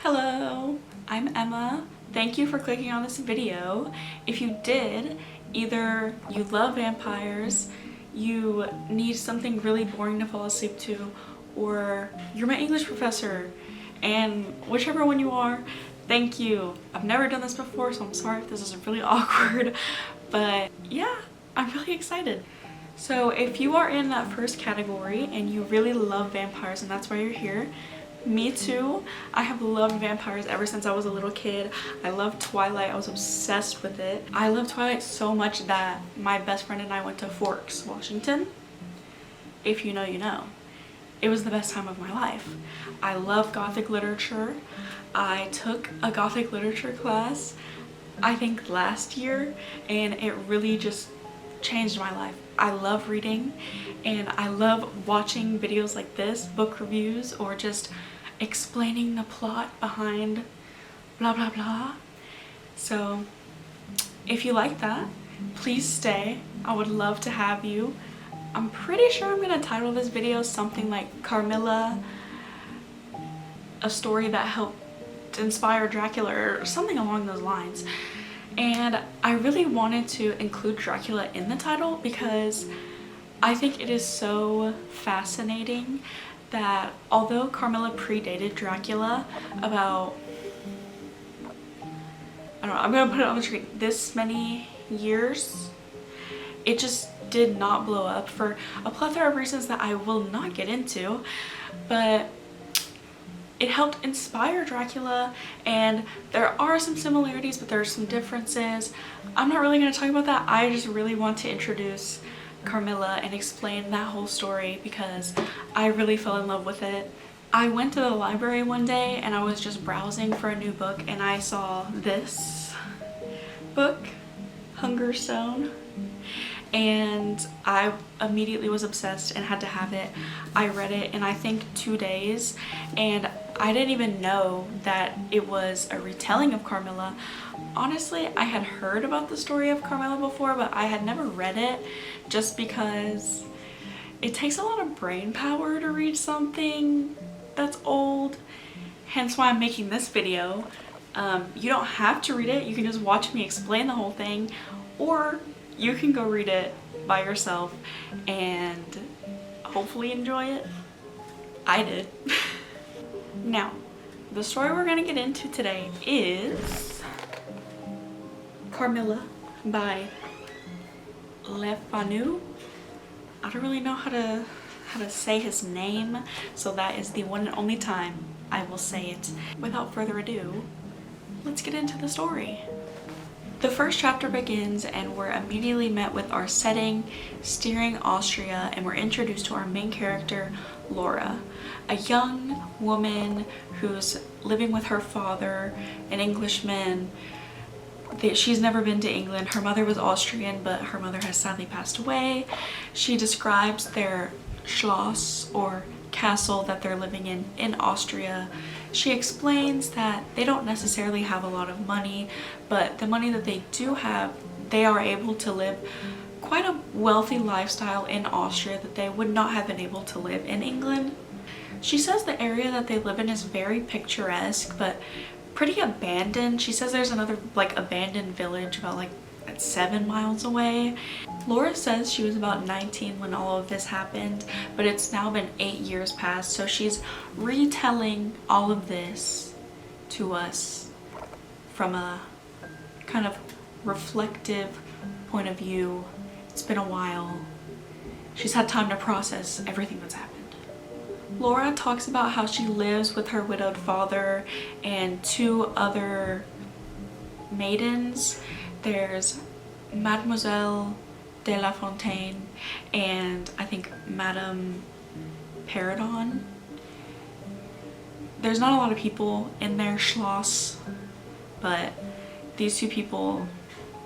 Hello, I'm Emma. Thank you for clicking on this video. If you did, either you love vampires, you need something really boring to fall asleep to, or you're my English professor, and whichever one you are, thank you. I've never done this before, so I'm sorry if this is really awkward, but yeah, I'm really excited. So if you are in that first category and you really love vampires and that's why you're here, me too. I have loved vampires ever since I was a little kid. I loved Twilight. I was obsessed with it. I love Twilight so much that my best friend and I went to Forks, Washington. If you know, you know. It was the best time of my life. I love Gothic literature. I took a Gothic literature class, I think last year, and it really just changed my life. I love reading and I love watching videos like this, book reviews, or just explaining the plot behind blah blah blah. So if you like that, please stay. I would love to have you. I'm pretty sure I'm gonna title this video something like Carmilla, a story that helped inspire Dracula, or something along those lines. And I really wanted to include Dracula in the title because I think it is so fascinating that although Carmilla predated Dracula about, I don't know, I'm gonna put it on the screen, this many years, it just did not blow up for a plethora of reasons that I will not get into, but it helped inspire Dracula, and there are some similarities, but there are some differences. I'm not really going to talk about that. I just really want to introduce Carmilla and explain that whole story because I really fell in love with it. I went to the library one day and I was just browsing for a new book and I saw this book, Hungerstone, and I immediately was obsessed and had to have it. I read it in I think 2 days, and I didn't even know that it was a retelling of Carmilla. Honestly, I had heard about the story of Carmilla before, but I had never read it just because it takes a lot of brain power to read something that's old, hence why I'm making this video. You don't have to read it, you can just watch me explain the whole thing, or you can go read it by yourself and hopefully enjoy it. I did. Now, the story we're gonna get into today is Carmilla by Le Fanu. I don't really know how to say his name, so that is the one and only time I will say it. Without further ado, let's get into the story. The first chapter begins and we're immediately met with our setting, Styria, Austria, and we're introduced to our main character, Laura, a young woman who's living with her father, an Englishman. She's never been to England. Her mother was Austrian, but her mother has sadly passed away. She describes their Schloss, or castle, that they're living in Austria. She explains that they don't necessarily have a lot of money, but the money that they do have, they are able to live quite a wealthy lifestyle in Austria that they would not have been able to live in England. She says the area that they live in is very picturesque, but pretty abandoned. She says there's another like abandoned village about like 7 miles away. Laura says she was about 19 when all of this happened, but it's now been 8 years past, so she's retelling all of this to us from a kind of reflective point of view. It's been a while. She's had time to process everything that's happened. Laura talks about how she lives with her widowed father and 2 other maidens. There's Mademoiselle de la Fontaine and I think Madame Peridon. There's not a lot of people in their Schloss, but these 2 people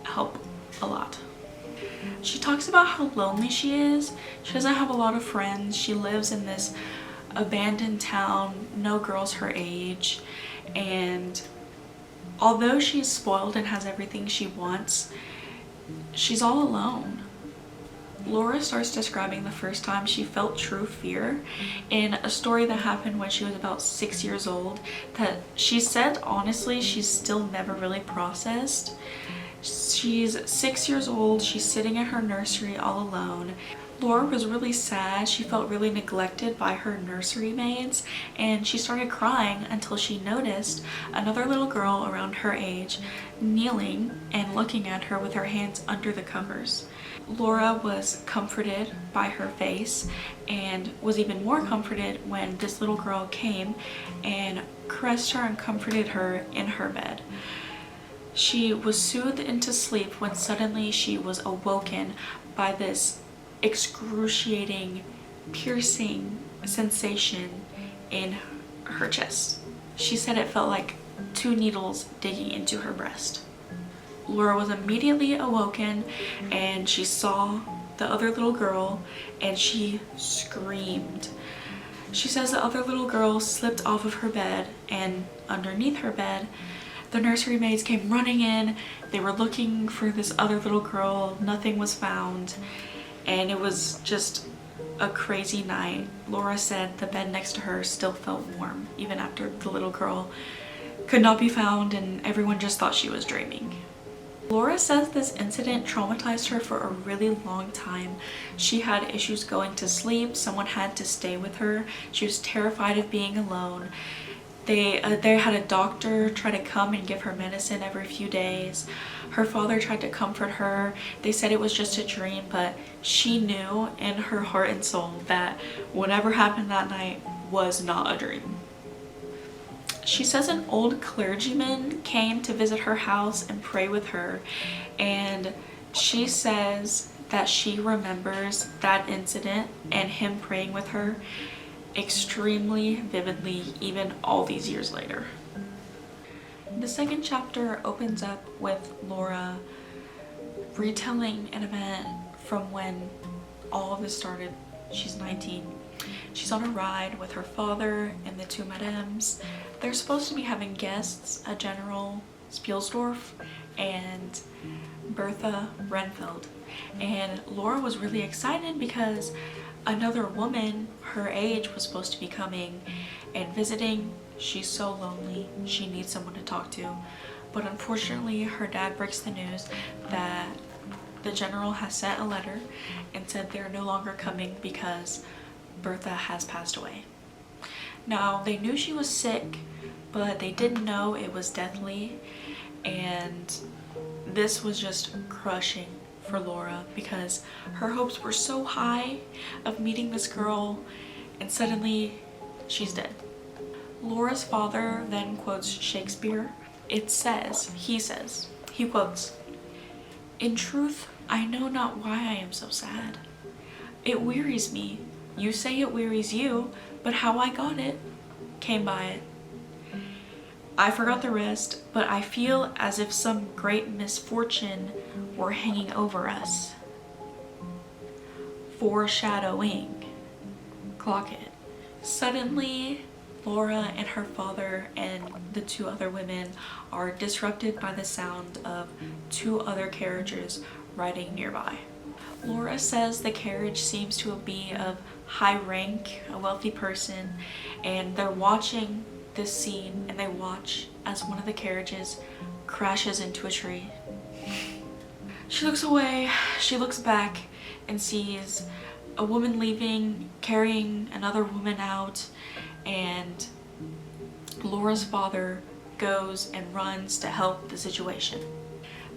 help a lot. She talks about how lonely she is. She doesn't have a lot of friends. She lives in this abandoned town, no girls her age, and although she's spoiled and has everything she wants, she's all alone. Laura starts describing the first time she felt true fear in a story that happened when she was about 6 years old that she said honestly she's still never really processed. She's 6 years old, she's sitting in her nursery all alone. Laura was really sad, she felt really neglected by her nursery maids, and she started crying until she noticed another little girl around her age kneeling and looking at her with her hands under the covers. Laura was comforted by her face and was even more comforted when this little girl came and caressed her and comforted her in her bed. She was soothed into sleep when suddenly she was awoken by this excruciating, piercing sensation in her chest. She said it felt like 2 needles digging into her breast. Laura was immediately awoken and she saw the other little girl and she screamed. She says the other little girl slipped off of her bed, and underneath her bed the nursery maids came running in. They were looking for this other little girl. Nothing was found, and it was just a crazy night. Laura said the bed next to her still felt warm even after the little girl could not be found, and everyone just thought she was dreaming. Laura says this incident traumatized her for a really long time. She had issues going to sleep, someone had to stay with her, she was terrified of being alone. They had a doctor try to come and give her medicine every few days. Her father tried to comfort her. They said it was just a dream, but she knew in her heart and soul that whatever happened that night was not a dream. She says an old clergyman came to visit her house and pray with her, and she says that she remembers that incident and him praying with her extremely vividly, even all these years later. The second chapter opens up with Laura retelling an event from when all of this started. She's 19. She's on a ride with her father and the 2 madames. They're supposed to be having guests, a General Spielsdorf and Bertha Renfeld. And Laura was really excited because another woman her age was supposed to be coming and visiting. She's so lonely, she needs someone to talk to. But unfortunately, her dad breaks the news that the general has sent a letter and said they're no longer coming because Bertha has passed away. Now, they knew she was sick, but they didn't know it was deathly, and this was just crushing for Laura because her hopes were so high of meeting this girl, and suddenly she's dead. Laura's father then quotes Shakespeare. He quotes, "In truth, I know not why I am so sad. It wearies me. You say it wearies you, but how I got it came by it. I forgot the rest, but I feel as if some great misfortune were hanging over us. Foreshadowing. Clock it." Suddenly, Laura and her father and the 2 other women are disrupted by the sound of 2 other carriages riding nearby. Laura says the carriage seems to be of high rank, a wealthy person, and they're watching this scene, and they watch as one of the carriages crashes into a tree. She looks away, she looks back and sees a woman leaving, carrying another woman out, and Laura's father goes and runs to help the situation.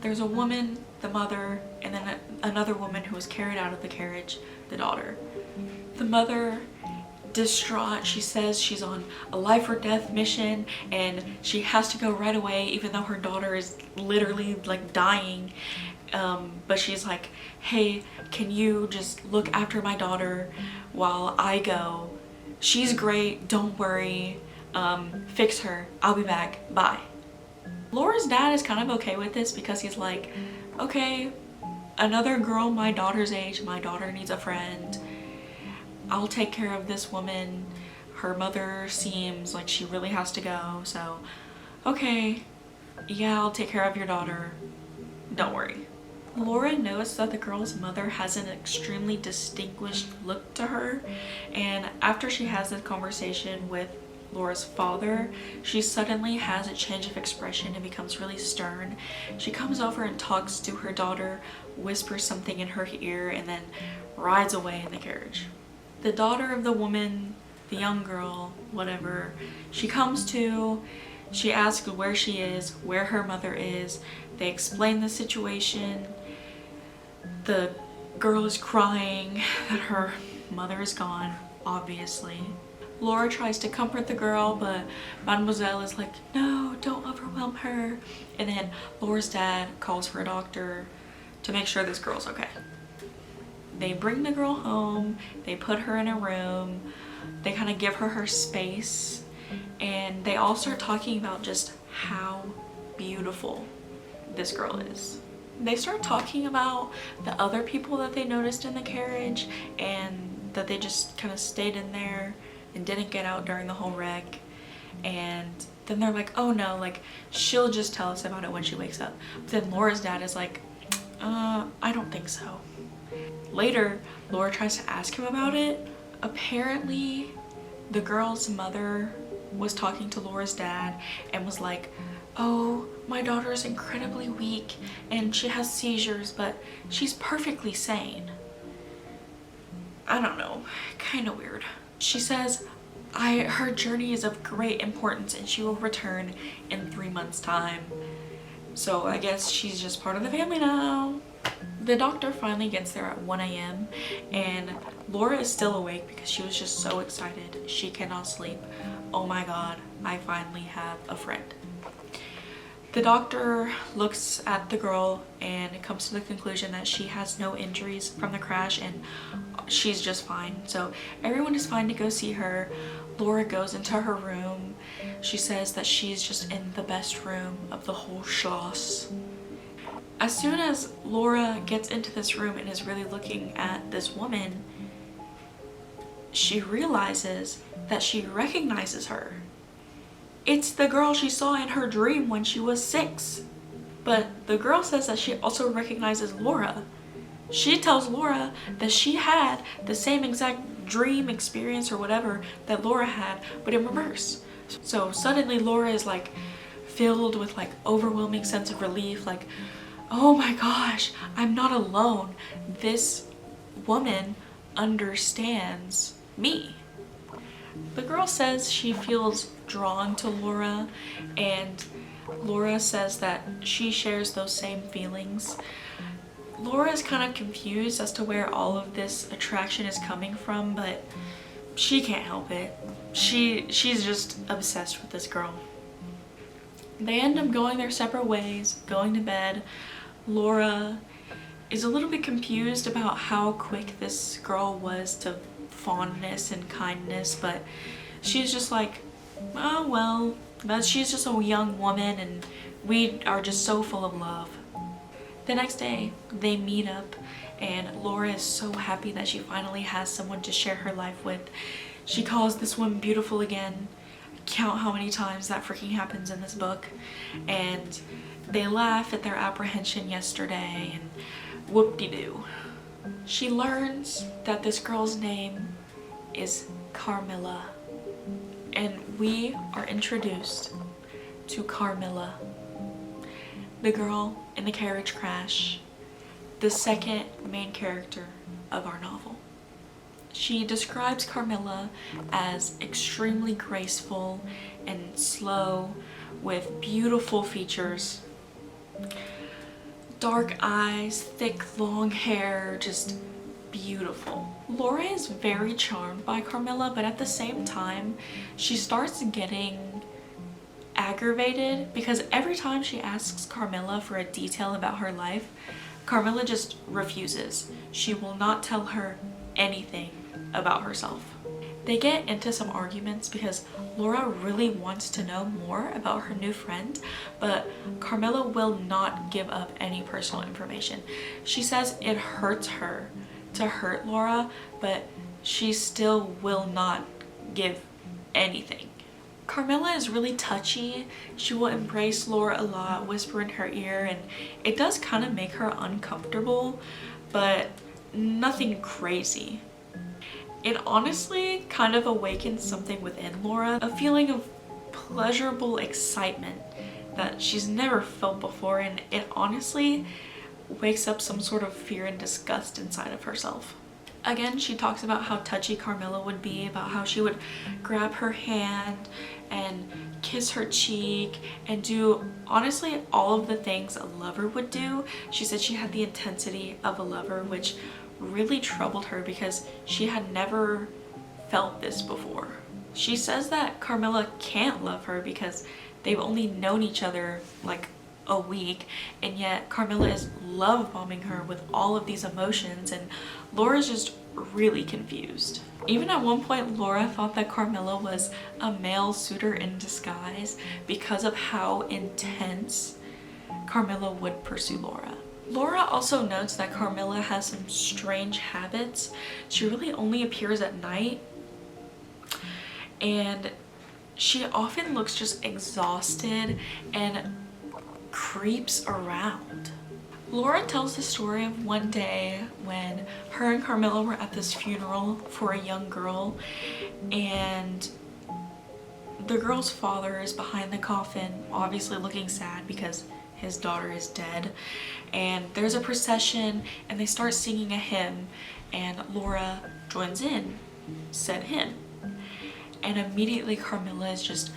There's a woman, the mother, and then another woman who was carried out of the carriage, the daughter. The mother, distraught, she says she's on a life or death mission and she has to go right away even though her daughter is literally like dying. But she's like, "Hey, can you just look after my daughter while I go? She's great, don't worry, fix her, I'll be back, bye." Laura's dad is kind of okay with this because he's like, okay, another girl my daughter's age, my daughter needs a friend, I'll take care of this woman, her mother seems like she really has to go, so okay, yeah, I'll take care of your daughter, don't worry. Laura noticed that the girl's mother has an extremely distinguished look to her, and after she has this conversation with Laura's father, she suddenly has a change of expression and becomes really stern. She comes over and talks to her daughter, whispers something in her ear, and then rides away in the carriage. The daughter of the woman, the young girl, whatever, she comes to, she asks where she is, where her mother is. They explain the situation. The girl is crying that her mother is gone, obviously. Laura tries to comfort the girl, but Mademoiselle is like, no, don't overwhelm her. And then Laura's dad calls for a doctor to make sure this girl's okay. They bring the girl home, they put her in a room, they kind of give her space, and they all start talking about just how beautiful this girl is. They start talking about the other people that they noticed in the carriage and that they just kind of stayed in there and didn't get out during the whole wreck. And then they're like, oh no, like she'll just tell us about it when she wakes up. But then Laura's dad is like, I don't think so. Later, Laura tries to ask him about it. Apparently, the girl's mother was talking to Laura's dad and was like, oh, my daughter is incredibly weak and she has seizures, but she's perfectly sane. I don't know, kind of weird. She says, her journey is of great importance and she will return in 3 months' time. So I guess she's just part of the family now. The doctor finally gets there at 1 a.m. and Laura is still awake because she was just so excited. She cannot sleep. Oh my god, I finally have a friend. The doctor looks at the girl and comes to the conclusion that she has no injuries from the crash and she's just fine. So everyone is fine to go see her. Laura goes into her room. She says that she's just in the best room of the whole Schloss. As soon as Laura gets into this room and is really looking at this woman, she realizes that she recognizes her. It's the girl she saw in her dream when she was 6. But the girl says that she also recognizes Laura. She tells Laura that she had the same exact dream experience or whatever that Laura had, but in reverse. So suddenly Laura is like filled with like overwhelming sense of relief, like, oh my gosh, I'm not alone. This woman understands me. The girl says she feels drawn to Laura, and Laura says that she shares those same feelings. Laura is kind of confused as to where all of this attraction is coming from, but she can't help it. She's just obsessed with this girl. They end up going their separate ways, going to bed. Laura is a little bit confused about how quick this girl was to fondness and kindness, but she's just like, oh well, but she's just a young woman and we are just so full of love. The next day they meet up and Laura is so happy that she finally has someone to share her life with. She calls this woman beautiful again. Count how many times that freaking happens in this book. And they laugh at their apprehension yesterday and whoop-de-doo. She learns that this girl's name is Carmilla, and we are introduced to Carmilla, the girl in the carriage crash, the second main character of our novel. She describes Carmilla as extremely graceful and slow with beautiful features. Dark eyes, thick long hair, just beautiful. Laura is very charmed by Carmilla, but at the same time she starts getting aggravated because every time she asks Carmilla for a detail about her life, Carmilla just refuses. She will not tell her anything about herself. They get into some arguments because Laura really wants to know more about her new friend, but Carmilla will not give up any personal information. She says it hurts her to hurt Laura, but she still will not give anything. Carmilla is really touchy. She will embrace Laura a lot, whisper in her ear, and it does kind of make her uncomfortable, but nothing crazy. It honestly kind of awakens something within Laura, a feeling of pleasurable excitement that she's never felt before, and it honestly wakes up some sort of fear and disgust inside of herself. Again, she talks about how touchy Carmilla would be, about how she would grab her hand and kiss her cheek and do honestly all of the things a lover would do. She said she had the intensity of a lover, which really troubled her because she had never felt this before. She says that Carmilla can't love her because they've only known each other like a week, and yet Carmilla is love bombing her with all of these emotions, and Laura's just really confused. Even at one point, Laura thought that Carmilla was a male suitor in disguise because of how intense Carmilla would pursue Laura. Laura also notes that Carmilla has some strange habits. She really only appears at night, and she often looks just exhausted and creeps around. Laura tells the story of one day when her and Carmilla were at this funeral for a young girl, and the girl's father is behind the coffin, obviously looking sad because his daughter is dead, and there's a procession and they start singing a hymn, and Laura joins in said hymn, and immediately Carmilla is just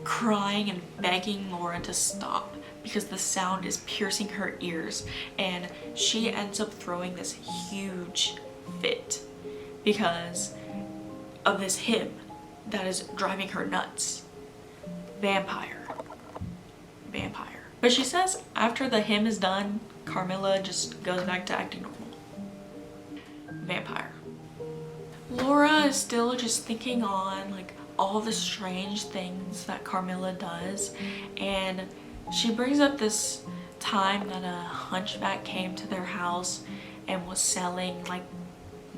crying and begging Laura to stop because the sound is piercing her ears, and she ends up throwing this huge fit because of this hymn that is driving her nuts. Vampire. But she says after the hymn is done, Carmilla just goes back to acting normal. Vampire. Laura is still just thinking on like all the strange things that Carmilla does, and she brings up this time that a hunchback came to their house and was selling like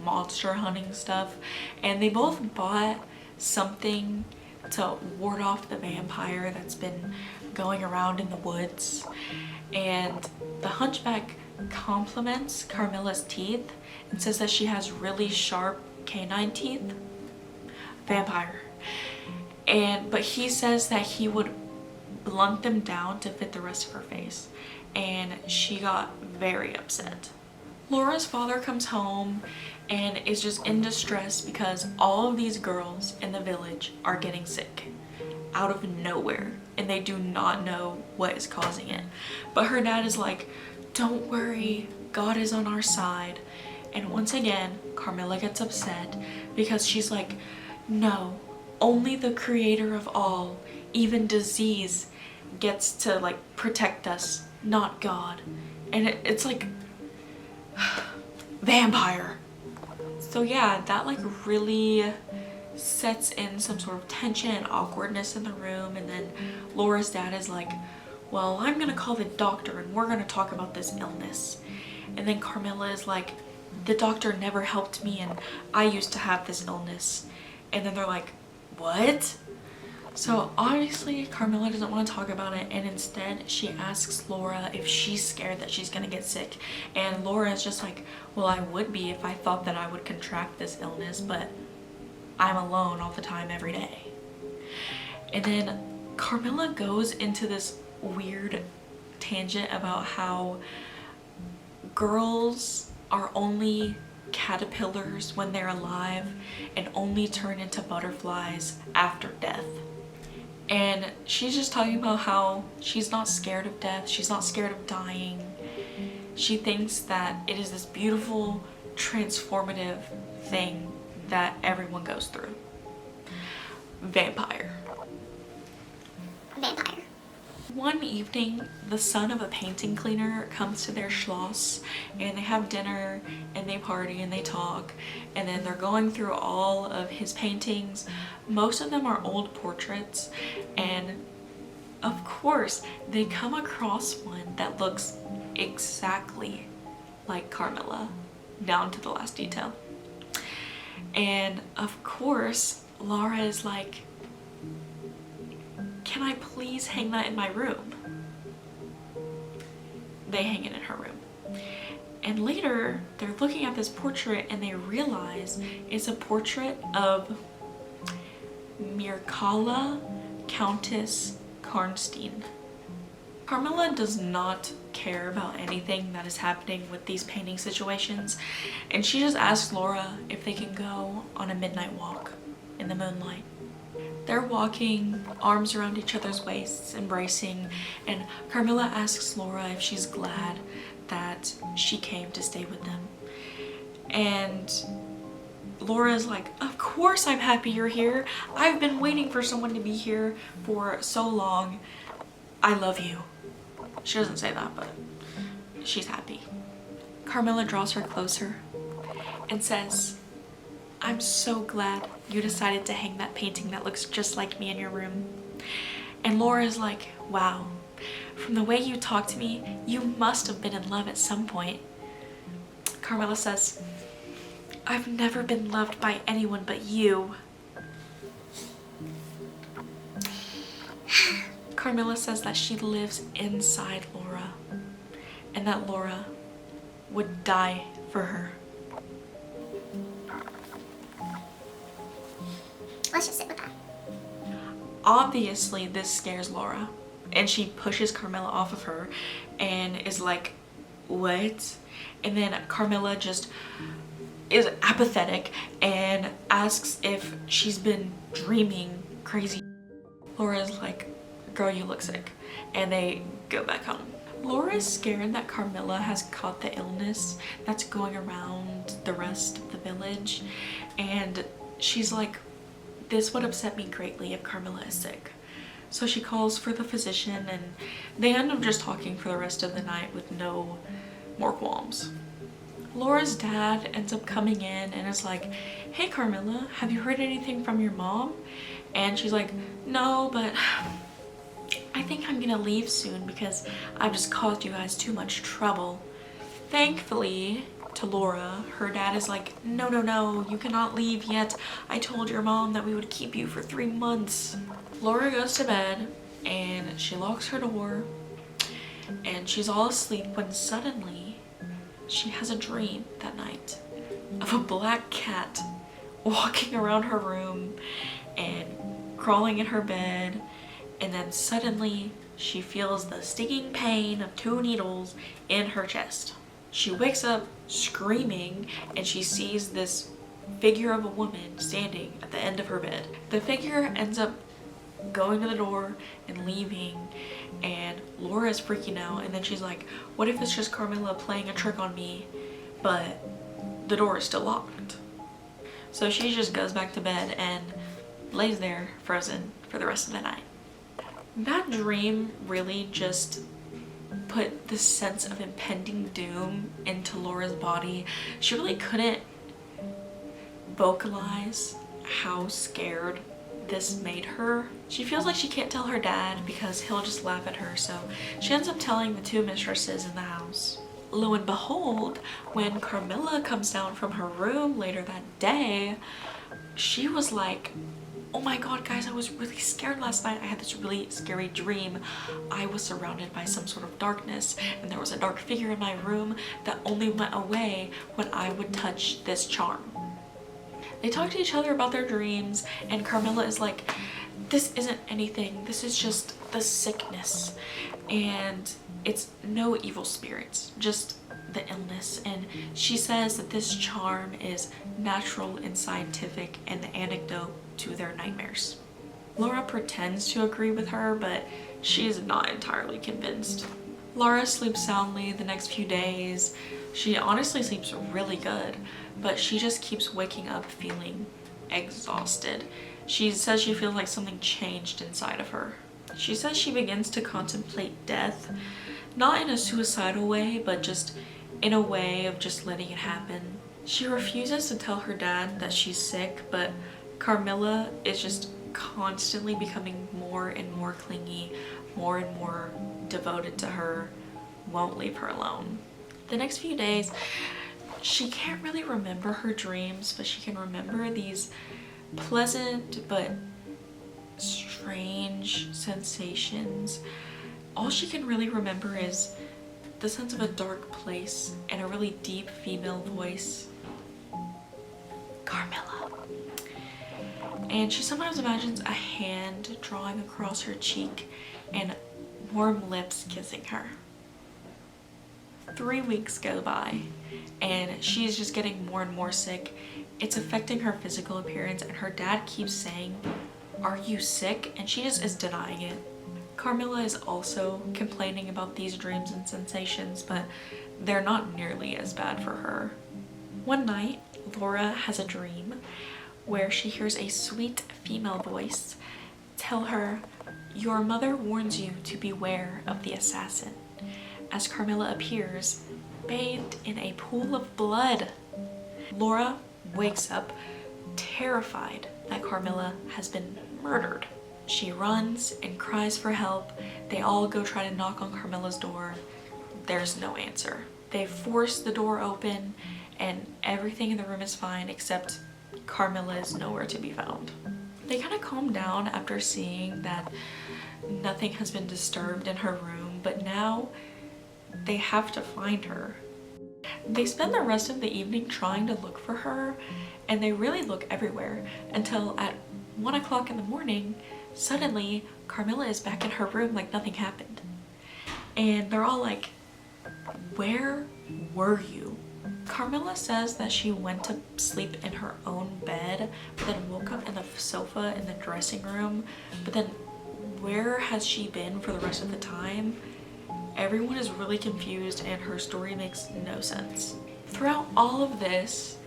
monster hunting stuff, and they both bought something to ward off the vampire that's been going around in the woods, and the hunchback compliments Carmilla's teeth and says that she has really sharp canine teeth. Vampire. But he says that he would blunt them down to fit the rest of her face, and she got very upset. Laura's father comes home and is just in distress because all of these girls in the village are getting sick out of nowhere, and they do not know what is causing it. But her dad is like, don't worry, God is on our side. And once again, Carmilla gets upset because she's like, no, only the creator of all, even disease, gets to like protect us, not God. And it's like vampire. So yeah, that like really sets in some sort of tension and awkwardness in the room, and then Laura's dad is like, well, I'm gonna call the doctor and we're gonna talk about this illness. And then Carmilla is like, the doctor never helped me and I used to have this illness. And then they're like, what? So obviously Carmilla doesn't want to talk about it, and instead she asks Laura if she's scared that she's gonna get sick, and Laura is just like, well, I would be if I thought that I would contract this illness, but I'm alone all the time every day. And then Carmilla goes into this weird tangent about how girls are only caterpillars when they're alive and only turn into butterflies after death. And she's just talking about how she's not scared of death, she's not scared of dying. She thinks that it is this beautiful, transformative thing that everyone goes through. Vampire. One evening, the son of a painting cleaner comes to their schloss, and they have dinner and they party and they talk, and then they're going through all of his paintings. Most of them are old portraits, and of course they come across one that looks exactly like Carmilla, down to the last detail. And of course Laura is like, can I please hang that in my room? They hang it in her room. And later, they're looking at this portrait and they realize it's a portrait of Mircalla Countess Karnstein. Carmilla does not care about anything that is happening with these painting situations, and she just asks Laura if they can go on a midnight walk in the moonlight. They're walking, arms around each other's waists, embracing, and Carmilla asks Laura if she's glad that she came to stay with them. And Laura's like, of course I'm happy you're here. I've been waiting for someone to be here for so long. I love you. She doesn't say that, but she's happy. Carmilla draws her closer and says, I'm so glad you decided to hang that painting that looks just like me in your room. And Laura's like, wow, from the way you talk to me, you must have been in love at some point. Carmilla says, I've never been loved by anyone but you. Carmilla says that she lives inside Laura and that Laura would die for her. Let's just sit with that. Obviously, this scares Laura, and she pushes Carmilla off of her and is like, what? And then Carmilla just is apathetic and asks if she's been dreaming crazy. Laura's like, girl, you look sick. And they go back home. Laura is scared that Carmilla has caught the illness that's going around the rest of the village. And she's like, this would upset me greatly if Carmilla is sick. So she calls for the physician and they end up just talking for the rest of the night with no more qualms. Laura's dad ends up coming in and is like, hey Carmilla, have you heard anything from your mom? And she's like, no, but I think I'm gonna leave soon because I've just caused you guys too much trouble. Thankfully, to Laura, her dad is like, no, no, no, you cannot leave yet. I told your mom that we would keep you for 3 months. Laura goes to bed and she locks her door and she's all asleep when suddenly she has a dream that night of a black cat walking around her room and crawling in her bed. And then suddenly she feels the stinging pain of 2 needles in her chest. She wakes up screaming and she sees this figure of a woman standing at the end of her bed. The figure ends up going to the door and leaving, and Laura is freaking out, and then she's like, what if it's just Carmilla playing a trick on me, but the door is still locked? So she just goes back to bed and lays there frozen for the rest of the night. That dream really just put this sense of impending doom into Laura's body. She really couldn't vocalize how scared this made her. She feels like she can't tell her dad because he'll just laugh at her, so she ends up telling the 2 mistresses in the house. Lo and behold, when Carmilla comes down from her room later that day, she was like, oh my god guys, I was really scared last night. I had this really scary dream. I was surrounded by some sort of darkness and there was a dark figure in my room that only went away when I would touch this charm. They talk to each other about their dreams and Carmilla is like, this isn't anything. This is just the sickness and it's no evil spirits, just the illness. And she says that this charm is natural and scientific and the antidote to their nightmares. Laura pretends to agree with her, but she's not entirely convinced. Laura sleeps soundly the next few days. She honestly sleeps really good, but she just keeps waking up feeling exhausted. She says she feels like something changed inside of her. She says she begins to contemplate death, not in a suicidal way, but just in a way of just letting it happen. She refuses to tell her dad that she's sick, but Carmilla is just constantly becoming more and more clingy, more and more devoted to her, won't leave her alone. The next few days, she can't really remember her dreams, but she can remember these pleasant but strange sensations. All she can really remember is the sense of a dark place and a really deep female voice. Carmilla. And she sometimes imagines a hand drawing across her cheek and warm lips kissing her. 3 weeks go by and she's just getting more and more sick. It's affecting her physical appearance and her dad keeps saying, "Are you sick?" And she just is denying it. Carmilla is also complaining about these dreams and sensations, but they're not nearly as bad for her. One night, Laura has a dream where she hears a sweet female voice tell her, "Your mother warns you to beware of the assassin," as Carmilla appears, bathed in a pool of blood. Laura wakes up terrified that Carmilla has been murdered. She runs and cries for help. They all go try to knock on Carmilla's door. There's no answer. They force the door open and everything in the room is fine except Carmilla is nowhere to be found. They kind of calm down after seeing that nothing has been disturbed in her room, but now they have to find her. They spend the rest of the evening trying to look for her, and they really look everywhere until at 1 o'clock in the morning, suddenly Carmilla is back in her room like nothing happened. And they're all like, "Where were you?" Carmilla says that she went to sleep in her own bed, but then woke up in the sofa in the dressing room. But then where has she been for the rest of the time? Everyone is really confused and her story makes no sense. Throughout all of this,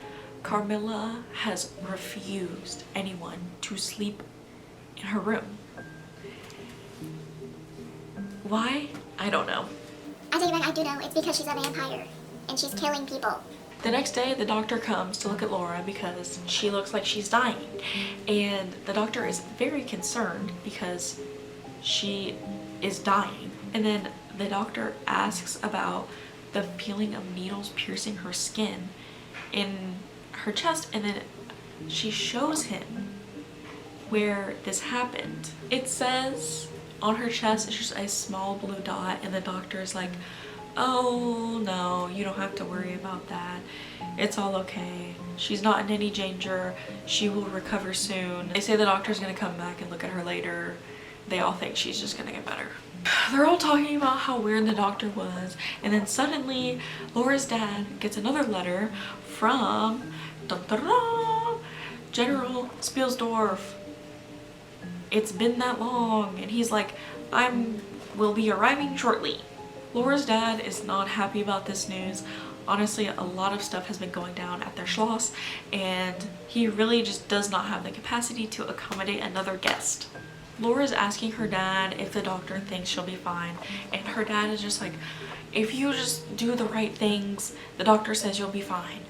Carmilla has refused anyone to sleep in her room. Why? I don't know. I take it back, I do know. It's because she's a vampire and she's killing people. The next day, the doctor comes to look at Laura because she looks like she's dying. And the doctor is very concerned because she is dying. And then the doctor asks about the feeling of needles piercing her skin in her chest, and then she shows him where this happened. It says on her chest it's just a small blue dot, and the doctor is like, "Oh no, you don't have to worry about that. It's all okay. She's not in any danger. She will recover soon." They say the doctor's gonna come back and look at her later. They all think she's just gonna get better. They're all talking about how weird the doctor was, and then suddenly Laura's dad gets another letter from General Spielsdorf. It's been that long, and he's like, will be arriving shortly. Laura's dad is not happy about this news. Honestly, a lot of stuff has been going down at their schloss, and he really just does not have the capacity to accommodate another guest. Laura's asking her dad if the doctor thinks she'll be fine, and her dad is just like, "If you just do the right things, the doctor says you'll be fine."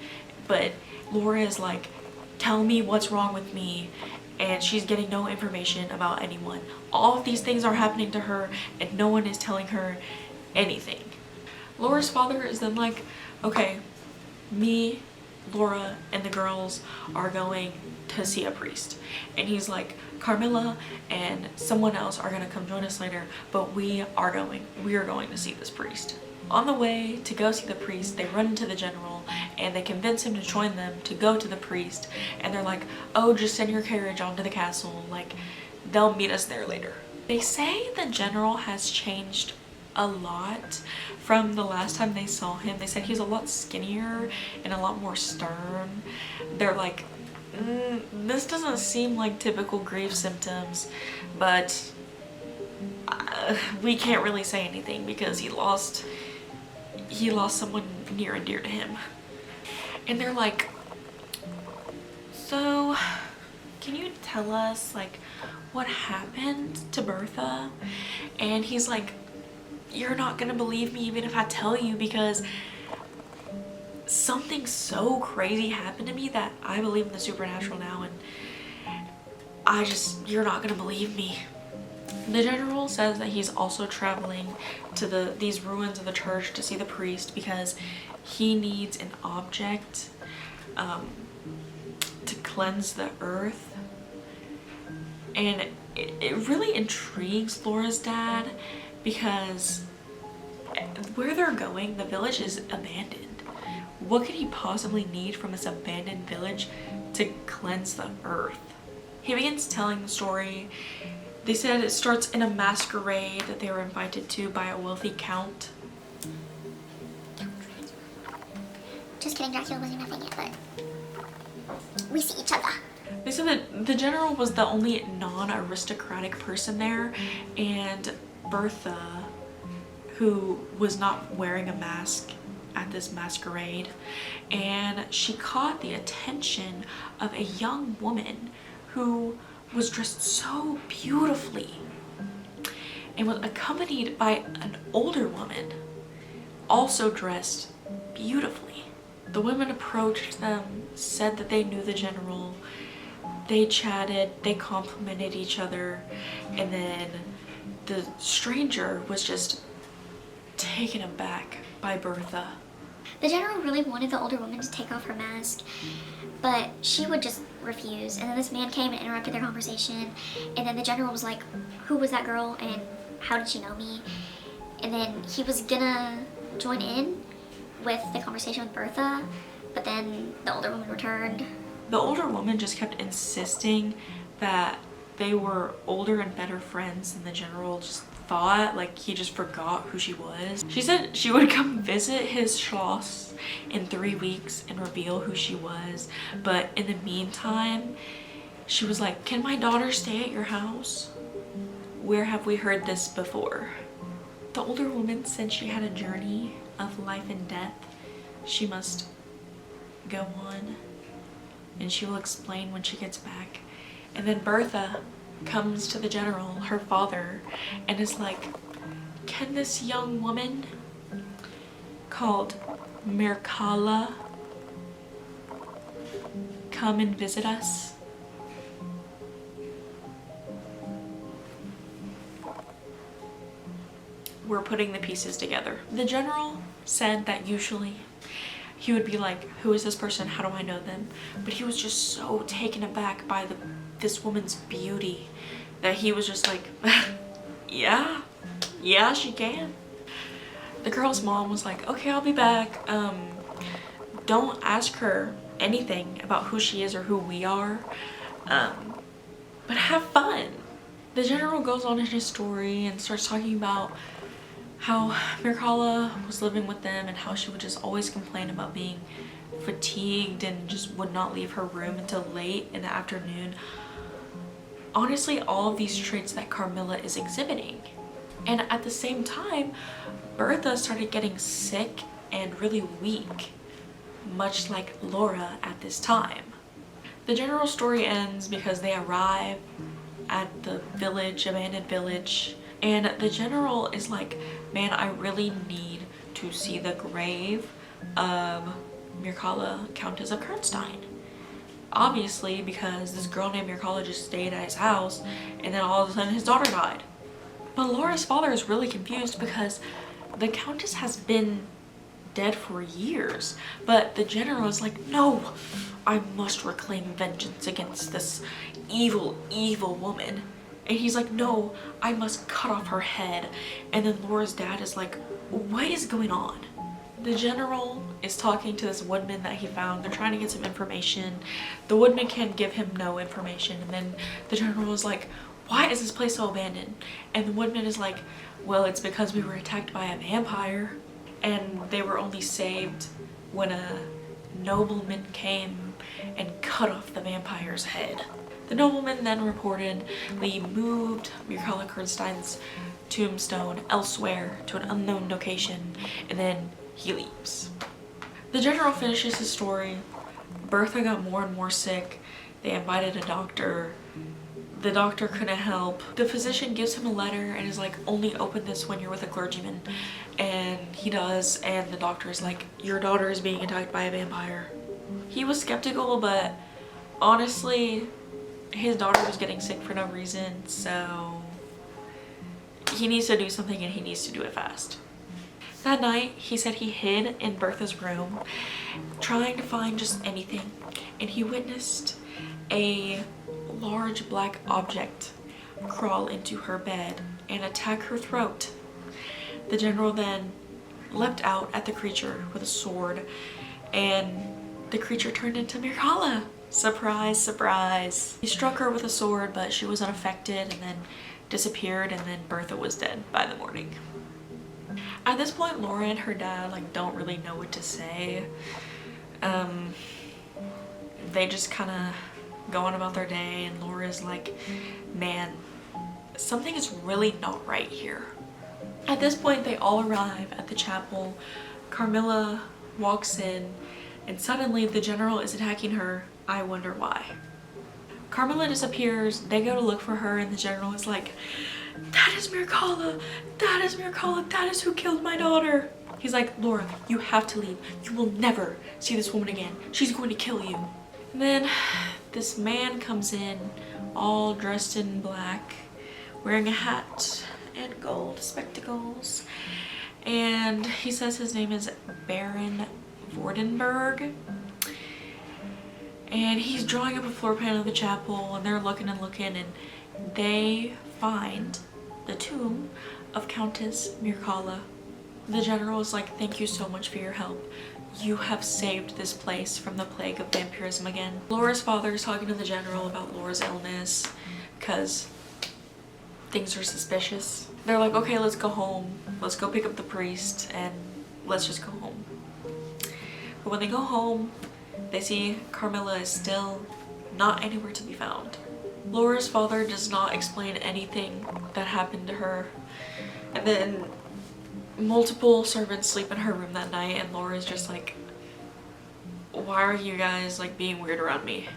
But Laura is like, "Tell me what's wrong with me," and she's getting no information about anyone. All of these things are happening to her and no one is telling her anything. Laura's father is then like, "Okay, me, Laura, and the girls are going to see a priest." And he's like, "Carmilla and someone else are gonna come join us later, but we are going to see this priest." On the way to go see the priest, they run into the general and they convince him to join them to go to the priest, and they're like, "Oh, just send your carriage onto the castle, like they'll meet us there later." They say the general has changed a lot from the last time they saw him. They said he's a lot skinnier and a lot more stern. They're like, this doesn't seem like typical grief symptoms, but we can't really say anything because he lost someone near and dear to him. And they're like, "So can you tell us like what happened to Bertha?" And he's like, "You're not gonna believe me even if I tell you, because something so crazy happened to me that I believe in the supernatural now, and you're not gonna believe me." The general says that he's also traveling to these ruins of the church to see the priest because he needs an object to cleanse the earth. And it really intrigues Laura's dad because where they're going, the village is abandoned. What could he possibly need from this abandoned village to cleanse the earth? He begins telling the story. They said it starts in a masquerade that they were invited to by a wealthy count. Just kidding, Dracula wasn't nothing yet, but we see each other. They said that the general was the only non-aristocratic person there, and Bertha, who was not wearing a mask at this masquerade, and she caught the attention of a young woman who was dressed so beautifully and was accompanied by an older woman also dressed beautifully. The women approached them, said that they knew the general. They chatted, they complimented each other, and then the stranger was just taken aback by Bertha. The general really wanted the older woman to take off her mask, but she would just refuse. And then this man came and interrupted their conversation, and then the general was like, who was that girl and how did she know me? And then he was gonna join in with the conversation with Bertha, but then the older woman returned. The older woman just kept insisting that they were older and better friends than the general just thought. Like, he just forgot who she was. She said she would come visit his schloss in 3 weeks and reveal who she was, but in the meantime she was like, can my daughter stay at your house? Where have we heard this before? The older woman said she had a journey of life and death she must go on, and she will explain when she gets back. And then Bertha comes to the general, her father, and is like, can this young woman called Mircalla come and visit us? We're putting the pieces together. The general said that usually he would be like, who is this person? How do I know them? But he was just so taken aback by this woman's beauty that he was just like, yeah, she can. The girl's mom was like, okay, I'll be back. Don't ask her anything about who she is or who we are, but have fun. The general goes on in his story and starts talking about how Mircalla was living with them and how she would just always complain about being fatigued and just would not leave her room until late in the afternoon. Honestly, all of these traits that Carmilla is exhibiting. And at the same time, Bertha started getting sick and really weak, much like Laura at this time. The general story ends because they arrive at the village, abandoned village, and the general is like, man, I really need to see the grave of Mircalla, Countess of Kernstein. Obviously, because this girl named Mircalla just stayed at his house and then all of a sudden his daughter died. But Laura's father is really confused because the Countess has been dead for years, but the general is like, no, I must reclaim vengeance against this evil, evil woman. And he's like, no, I must cut off her head. And then Laura's dad is like, what is going on? The general is talking to this woodman that he found. They're trying to get some information. The woodman can't give him no information. And then the general is like, why is this place so abandoned? And the woodman is like, well, it's because we were attacked by a vampire. And they were only saved when a nobleman came and cut off the vampire's head. The nobleman then reportedly moved Mircalla Kernstein's tombstone elsewhere to an unknown location, and then he leaves. The general finishes his story. Bertha got more and more sick. They invited a doctor. The doctor couldn't help. The physician gives him a letter and is like, only open this when you're with a clergyman. And he does, and the doctor is like, your daughter is being attacked by a vampire. He was skeptical, but honestly, his daughter was getting sick for no reason, so he needs to do something and he needs to do it fast. That night, he said he hid in Bertha's room, trying to find just anything, and he witnessed a large black object crawl into her bed and attack her throat. The general then leapt out at the creature with a sword, and the creature turned into Mircalla. Surprise, surprise. He struck her with a sword, but she was unaffected and then disappeared, and then Bertha was dead by the morning. At this point, Laura and her dad don't really know what to say. They just kind of go on about their day, and Laura's like, man, something is really not right here. At this point, they all arrive at the chapel. Carmilla walks in, and suddenly the general is attacking her. I wonder why. Carmilla disappears. They go to look for her, and the general is like, that is Mircalla, that is Mircalla, that is who killed my daughter. He's like, Laura, you have to leave. You will never see this woman again. She's going to kill you. And then this man comes in all dressed in black, wearing a hat and gold spectacles. And he says his name is Baron Vordenberg. And he's drawing up a floor plan of the chapel, and they're looking and looking, and they find the tomb of Countess Mircalla. The general is like, thank you so much for your help. You have saved this place from the plague of vampirism again. Laura's father is talking to the general about Laura's illness because things are suspicious. They're like, okay, let's go home. Let's go pick up the priest and let's just go home. But when they go home, they see Carmilla is still not anywhere to be found. Laura's father does not explain anything that happened to her. And then multiple servants sleep in her room that night, and Laura's just like, why are you guys being weird around me?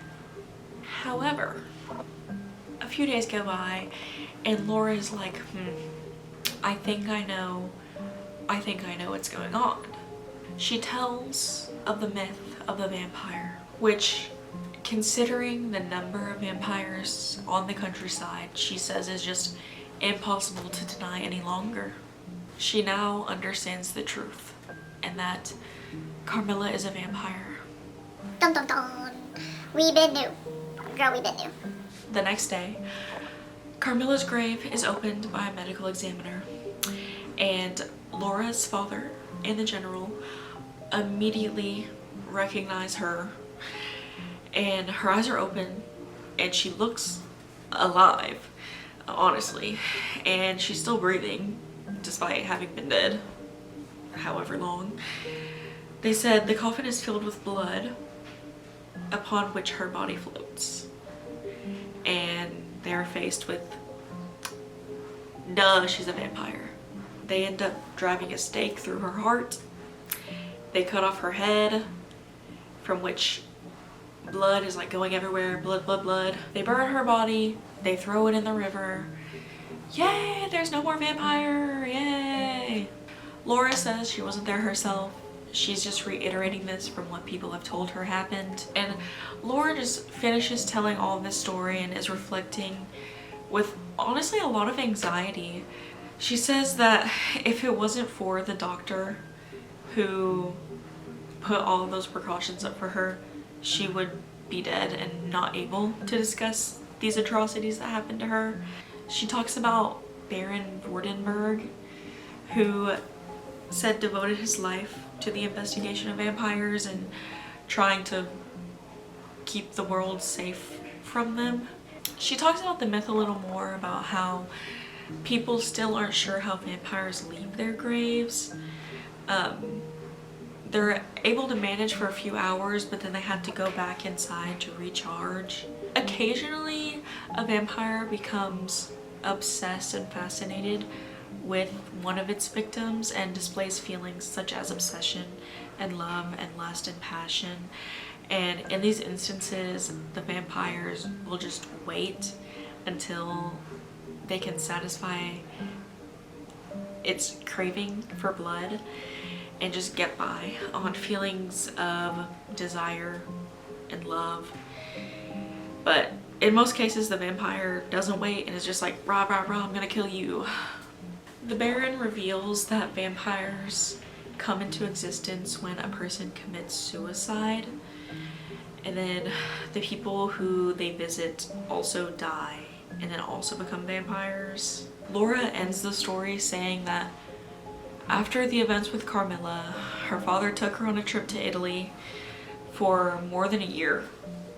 However, a few days go by, and Laura's like, I think I know what's going on. She tells of the myth of the vampire, which, considering the number of vampires on the countryside, she says is just impossible to deny any longer. She now understands the truth, and that Carmilla is a vampire. Dun dun dun. We been new. Girl, we been new. The next day, Carmilla's grave is opened by a medical examiner, and Laura's father and the general immediately recognize her, and her eyes are open, and she looks alive, honestly, and she's still breathing despite having been dead however long. They said the coffin is filled with blood upon which her body floats, and they're faced with, duh, she's a vampire. They end up driving a stake through her heart. They cut off her head, from which blood is going everywhere, blood, blood, blood. They burn her body, they throw it in the river. Yay, there's no more vampire, yay! Laura says she wasn't there herself. She's just reiterating this from what people have told her happened. And Laura just finishes telling all of this story and is reflecting with honestly a lot of anxiety. She says that if it wasn't for the doctor who put all of those precautions up for her, she would be dead and not able to discuss these atrocities that happened to her. She talks about Baron Vordenberg, who said devoted his life to the investigation of vampires and trying to keep the world safe from them. She talks about the myth a little more, about how people still aren't sure how vampires leave their graves. They're able to manage for a few hours, but then they have to go back inside to recharge. Occasionally, a vampire becomes obsessed and fascinated with one of its victims and displays feelings such as obsession and love and lust and passion. And in these instances, the vampires will just wait until they can satisfy its craving for blood and just get by on feelings of desire and love. But in most cases, the vampire doesn't wait and is just like, rah, rah, rah, I'm gonna kill you. The Baron reveals that vampires come into existence when a person commits suicide, and then the people who they visit also die and then also become vampires. Laura ends the story saying that after the events with Carmilla, her father took her on a trip to Italy for more than a year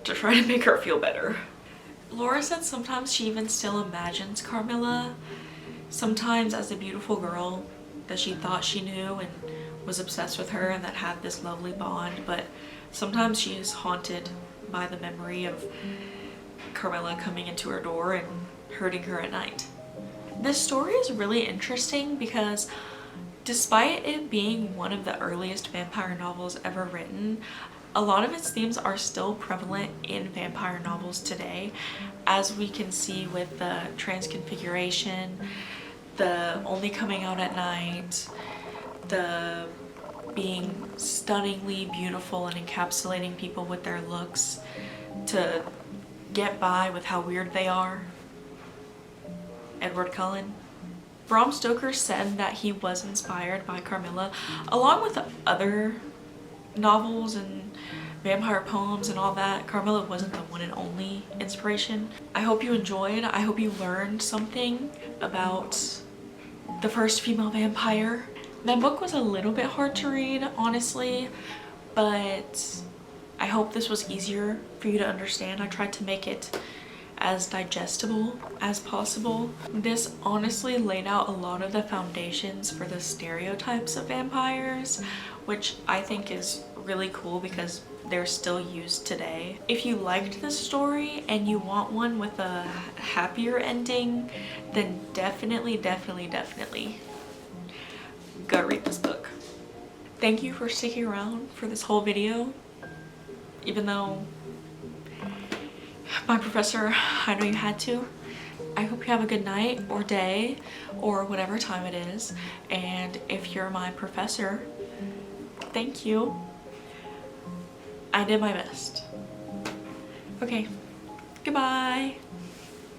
to try to make her feel better. Laura said sometimes she even still imagines Carmilla, sometimes as a beautiful girl that she thought she knew and was obsessed with her and that had this lovely bond, but sometimes she is haunted by the memory of Carmilla coming into her door and hurting her at night. This story is really interesting because despite it being one of the earliest vampire novels ever written, a lot of its themes are still prevalent in vampire novels today, as we can see with the transconfiguration, the only coming out at night, the being stunningly beautiful and encapsulating people with their looks to get by with how weird they are. Edward Cullen. Bram Stoker said that he was inspired by Carmilla, along with other novels and vampire poems and all that. Carmilla wasn't the one and only inspiration. I hope you enjoyed. I hope you learned something about the first female vampire. That book was a little bit hard to read, honestly, but I hope this was easier for you to understand. I tried to make it as digestible as possible. This honestly laid out a lot of the foundations for the stereotypes of vampires, which I think is really cool because they're still used today. If you liked this story and you want one with a happier ending, then definitely go read this book. Thank you for sticking around for this whole video, even though my professor, I know you had to. I hope you have a good night or day or whatever time it is, and if you're my professor, thank you. I did my best. Okay, goodbye.